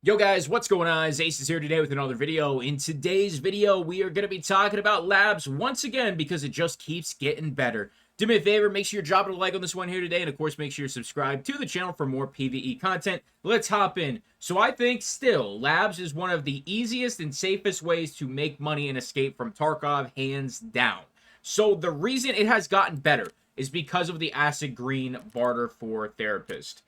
Yo guys, what's going on? Acez here today with another video. In today's video, we are going to be talking about labs once again because it just keeps getting better. Do me a favor, make sure you're dropping a like on this one here today, and of course make sure you're subscribed to the channel for more PvE content. Let's hop in. So I think still, labs is one of the easiest and safest ways to make money and escape from Tarkov, hands down. So the reason it has gotten better is because of the acid green barter for therapist.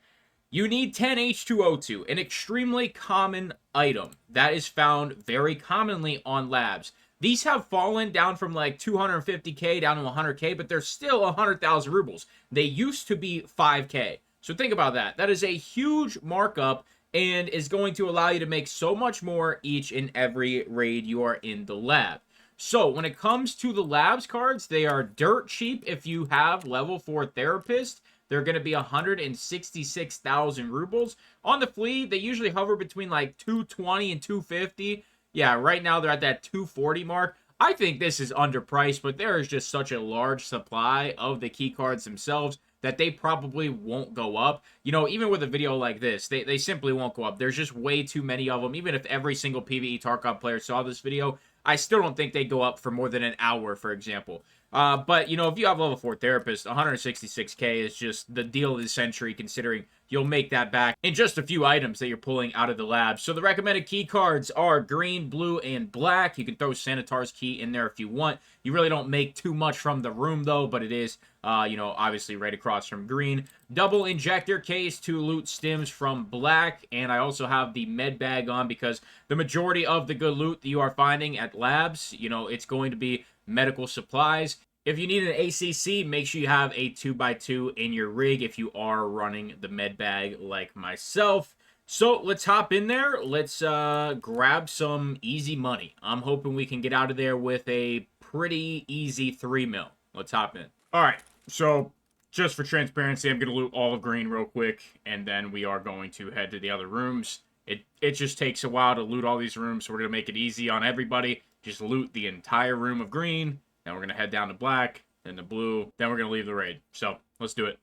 You need 10 H2O2, an extremely common item that is found very commonly on labs. These have fallen down from like 250k down to 100k, but they're still 100,000 rubles. They used to be 5k. So think about that. That is a huge markup and is going to allow you to make so much more each and every raid you are in the lab. So when it comes to the labs cards, they are dirt cheap if you have level 4 therapist. They're going to be 166,000 rubles. On the flea, they usually hover between like 220 and 250. Yeah, right now they're at that 240 mark. I think this is underpriced, but there is just such a large supply of the key cards themselves that they probably won't go up. You know, even with a video like this, they simply won't go up. There's just way too many of them. Even if every single PvE Tarkov player saw this video, I still don't think they go up for more than an hour, for example. But, you know, if you have level 4 therapist, 166k is just the deal of the century, considering you'll make that back in just a few items that you're pulling out of the lab. So the recommended key cards are green, blue, and black. You can throw Sanitar's key in there if you want. You really don't make too much from the room, though, but it is, you know, obviously right across from green. Double injector case to loot stims from black, and I also have the med bag on because the majority of the good loot that you are finding at labs, you know, it's going to be medical supplies. If you need an ACC, make sure you have a 2x2 in your rig if you are running the med bag like myself. So let's hop in there. Let's grab some easy money. I'm hoping we can get out of there with a pretty easy 3 mil. Let's hop in. All right, so just for transparency, I'm going to loot all of green real quick, and then we are going to head to the other rooms. It just takes a while to loot all these rooms, so we're going to make it easy on everybody. Just loot the entire room of green. Then we're going to head down to black, then to blue. Then we're going to leave the raid. So, let's do it.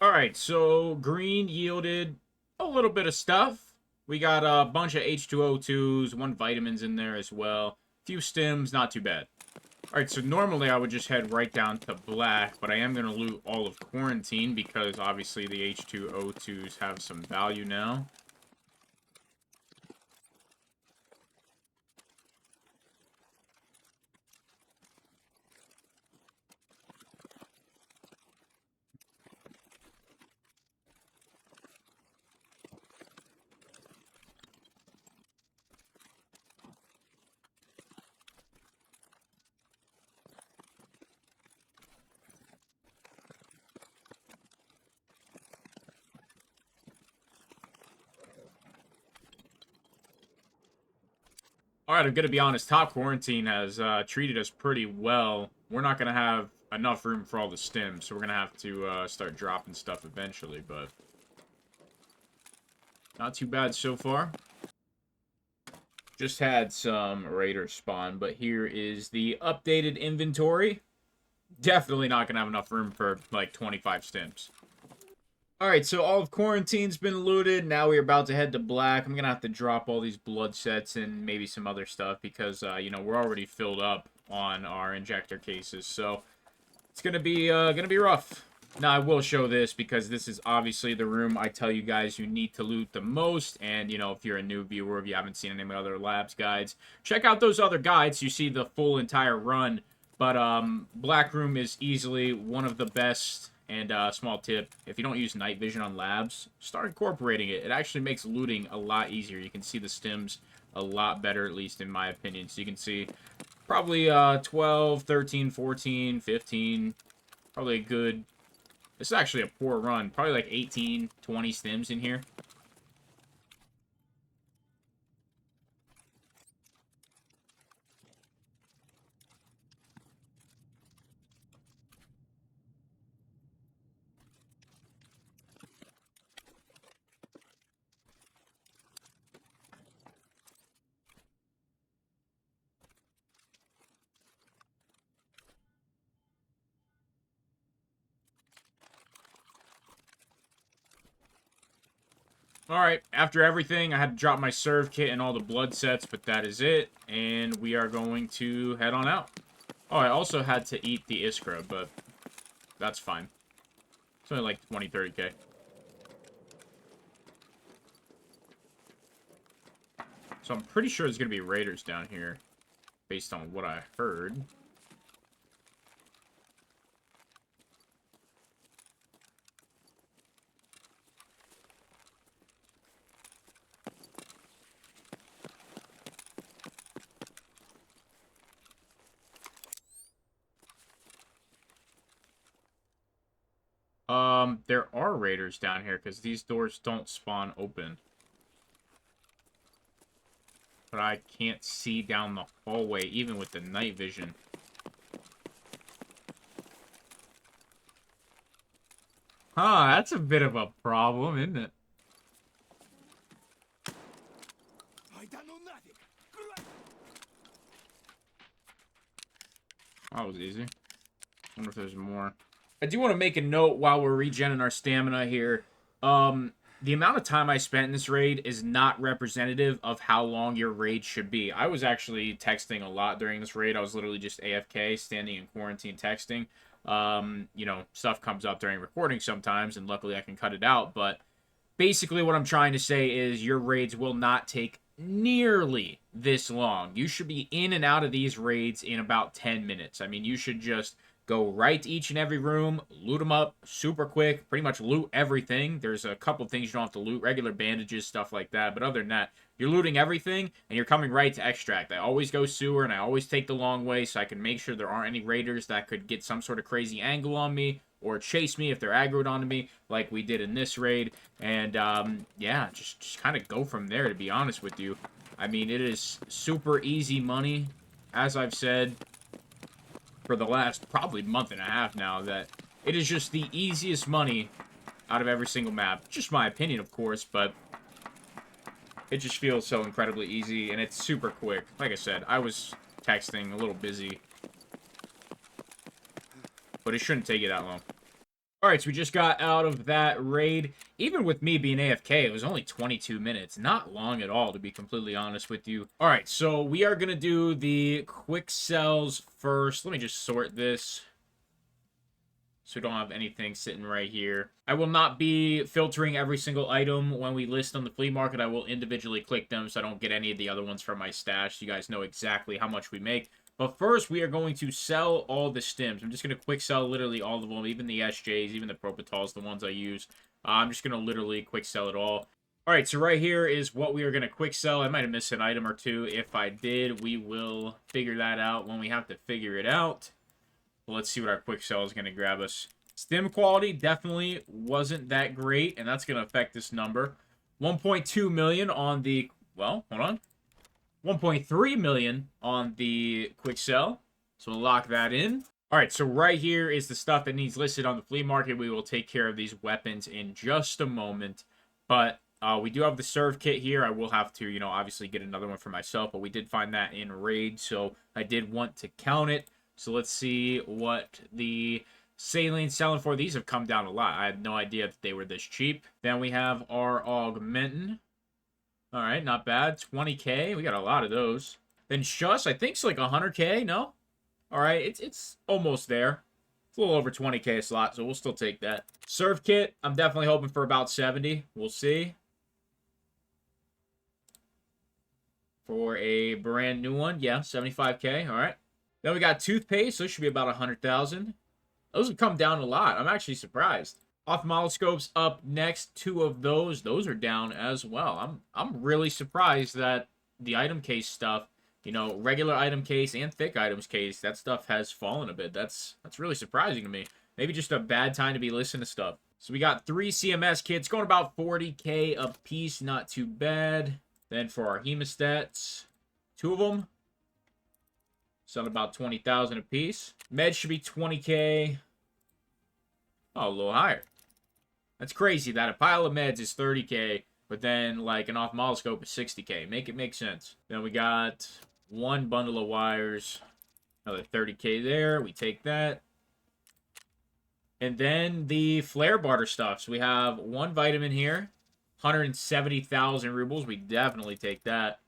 Alright, so green yielded a little bit of stuff. We got a bunch of H2O2s, 1 vitamins in there as well. A few stims, not too bad. Alright, so normally I would just head right down to black, but I am going to loot all of quarantine because obviously the H2O2s have some value now. Alright, I'm going to be honest. Top Quarantine has treated us pretty well. We're not going to have enough room for all the stims, so we're going to have to start dropping stuff eventually, but not too bad so far. Just had some raiders spawn, but here is the updated inventory. Definitely not going to have enough room for, like, 25 stims. Alright, so all of Quarantine's been looted. Now we're about to head to black. I'm going to have to drop all these blood sets and maybe some other stuff because, you know, we're already filled up on our injector cases. So it's going to be rough. Now, I will show this because this is obviously the room I tell you guys you need to loot the most. And, you know, if you're a new viewer, if you haven't seen any of my other labs guides, check out those other guides. You see the full entire run. But Black Room is easily one of the best. And small tip, if you don't use night vision on labs, start incorporating it. It actually makes looting a lot easier. You can see the stims a lot better, at least in my opinion. So you can see probably 12, 13, 14, 15, probably a good This is actually a poor run. Probably like 18, 20 stims in here. Alright, after everything, I had to drop my serve kit and all the blood sets, but that is it. And we are going to head on out. Oh, I also had to eat the Iskra, but that's fine. It's only like 20, 30k. So I'm pretty sure there's going to be raiders down here, based on what I heard. There are raiders down here, because these doors don't spawn open. But I can't see down the hallway, even with the night vision. Huh, that's a bit of a problem, isn't it? I don't know nothing. That was easy. Wonder if there's more. I do want to make a note while we're regenning our stamina here. The amount of time I spent in this raid is not representative of how long your raid should be. I was actually texting a lot during this raid. I was literally just AFK, standing in quarantine texting. You know, stuff comes up during recording sometimes, and luckily I can cut it out. But basically what I'm trying to say is your raids will not take nearly this long. You should be in and out of these raids in about 10 minutes. I mean, you should just go right to each and every room, loot them up super quick, pretty much loot everything. There's a couple things you don't have to loot, regular bandages, stuff like that. But other than that, you're looting everything, and you're coming right to extract. I always go sewer, and I always take the long way so I can make sure there aren't any raiders that could get some sort of crazy angle on me or chase me if they're aggroed onto me, like we did in this raid. And, yeah, just kind of go from there, to be honest with you. I mean, it is super easy money, as I've said for the last probably month and a half now, that it is just the easiest money out of every single map. Just my opinion, of course, but it just feels so incredibly easy, and it's super quick. Like I said, I was texting, a little busy, but it shouldn't take you that long. Alright, so we just got out of that raid. Even with me being AFK, it was only 22 minutes. Not long at all, to be completely honest with you. Alright, so we are going to do the quick sells first. Let me just sort this, so we don't have anything sitting right here. I will not be filtering every single item when we list on the flea market. I will individually click them so I don't get any of the other ones from my stash. You guys know exactly how much we make. But first, we are going to sell all the stims. I'm just going to quick sell literally all of them, even the SJs, even the Propitols, the ones I use. I'm just going to literally quick sell it all. Alright, so right here is what we are going to quick sell. I might have missed an item or two. If I did, we will figure that out when we have to figure it out. Well, let's see what our quick sell is going to grab us. Stim quality definitely wasn't that great, and that's going to affect this number. 1.2 million on the... Well, hold on. 1.3 million on the quick sell. So we'll lock that in. Alright, so right here is the stuff that needs listed on the flea market. We will take care of these weapons in just a moment. But we do have the serve kit here. I will have to, you know, obviously get another one for myself. But we did find that in raid, so I did want to count it. So let's see what the salient selling for. These have come down a lot. I had no idea that they were this cheap. Then we have our augmentin. Alright, not bad. 20k. We got a lot of those. Then Shush, I think it's like 100k, no? Alright, it's almost there. It's a little over 20k a slot, so we'll still take that. Serve kit, I'm definitely hoping for about 70. We'll see. For a brand new one, yeah, 75k, alright. Then we got toothpaste, so it should be about 100,000. Those have come down a lot. I'm actually surprised. Ophthalmoscopes up next. 2 of those. Those are down as well. I'm really surprised that the item case stuff, you know, regular item case and thick items case, that stuff has fallen a bit. That's really surprising to me. Maybe just a bad time to be listening to stuff. So we got 3 CMS kits going about 40k a piece. Not too bad. Then for our hemostats, 2 of them. Selling about 20,000 a piece. Med should be 20k. Oh, a little higher. That's crazy that a pile of meds is 30k, but then like an ophthalmoscope is 60k. Make it make sense. Then we got 1 bundle of wires. Another 30k there. We take that. And then the flare barter stuff. So we have 1 vitamin here. 170,000 rubles. We definitely take that.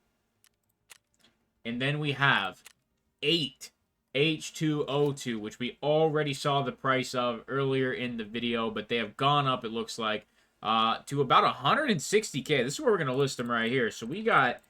And then we have 8 H2O2, which we already saw the price of earlier in the video, but they have gone up, it looks like, to about 160k. This is where we're going to list them right here. So we got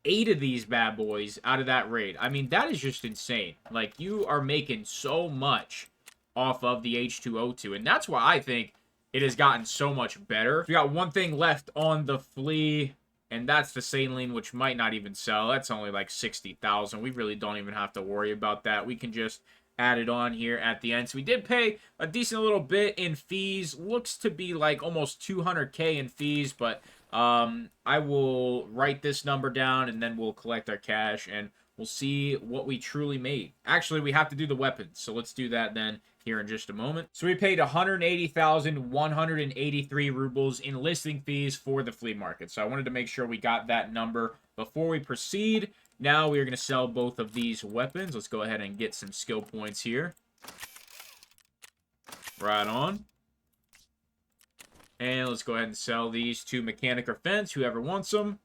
8 of these bad boys out of that raid. I mean, that is just insane. Like, you are making so much off of the H2O2, and that's why I think it has gotten so much better. We got 1 thing left on the flea, and that's the saline, which might not even sell. That's only like 60,000. We really don't even have to worry about that. We can just add it on here at the end. So we did pay a decent little bit in fees. Looks to be like almost 200k in fees, but I will write this number down, and then we'll collect our cash, and we'll see what we truly made. Actually, we have to do the weapons, so let's do that then here in just a moment. So we paid 180,183 rubles in listing fees for the flea market. So I wanted to make sure we got that number before we proceed. Now we are going to sell both of these weapons. Let's go ahead and get some skill points here. Right on. And let's go ahead and sell these to Mechanic or Fence, whoever wants them.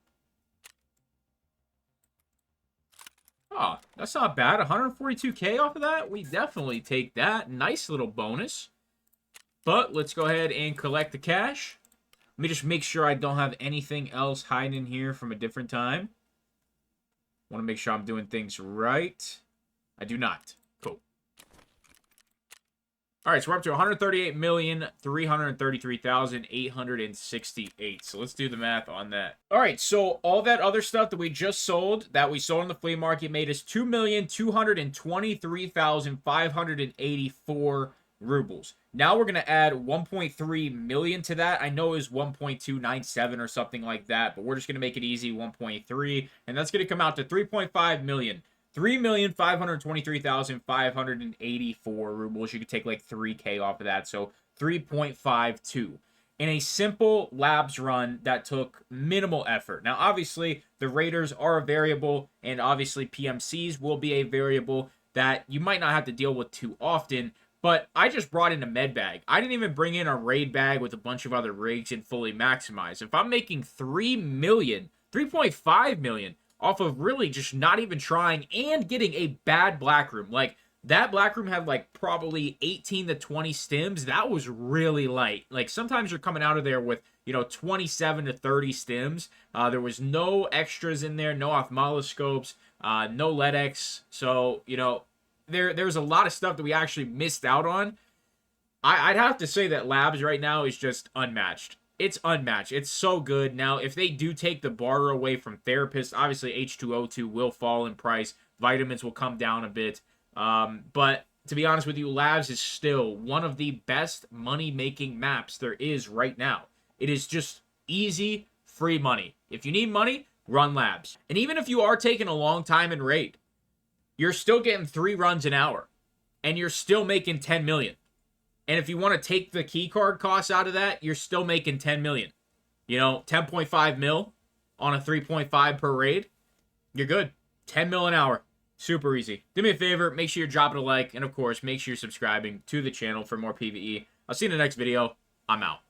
Oh, that's not bad. 142k off of that. We definitely take that. Nice little bonus. But let's go ahead and collect the cash. Let me just make sure I don't have anything else hiding in here from a different time. Want to make sure I'm doing things right. I do not. Cool. All right, so we're up to 138,333,868. So let's do the math on that. All right, so all that other stuff that we just sold, that we sold in the flea market, made us 2,223,584 rubles. Now we're going to add 1.3 million to that. I know it was 1.297 or something like that, but we're just going to make it easy, 1.3, and that's going to come out to 3.5 million. 3,523,584 rubles. You could take like 3k off of that, so 3.52 in a simple labs run that took minimal effort. Now, obviously, the raiders are a variable, and obviously PMCs will be a variable that you might not have to deal with too often, but I just brought in a med bag. I didn't even bring in a raid bag with a bunch of other rigs and fully maximize. If I'm making 3 million, 3.5 million, off of really just not even trying and getting a bad black room. Like, that black room had like probably 18 to 20 stims. That was really light. Like, sometimes you're coming out of there with, you know, 27 to 30 stims. There was no extras in there, no ophthalmoscopes, no LEDX. So, you know, there's a lot of stuff that we actually missed out on. I'd have to say that Labs right now is just unmatched. It's unmatched. It's so good. Now, if they do take the barter away from therapists, obviously H2O2 will fall in price. Vitamins will come down a bit. But to be honest with you, Labs is still one of the best money-making maps there is right now. It is just easy, free money. If you need money, run Labs. And even if you are taking a long time in raid, you're still getting 3 runs an hour. And you're still making 10 million. And if you want to take the key card costs out of that, you're still making 10 million. You know, 10.5 mil on a 3.5 per raid. You're good. 10 mil an hour. Super easy. Do me a favor, make sure you're dropping a like, and of course, make sure you're subscribing to the channel for more PvE. I'll see you in the next video. I'm out.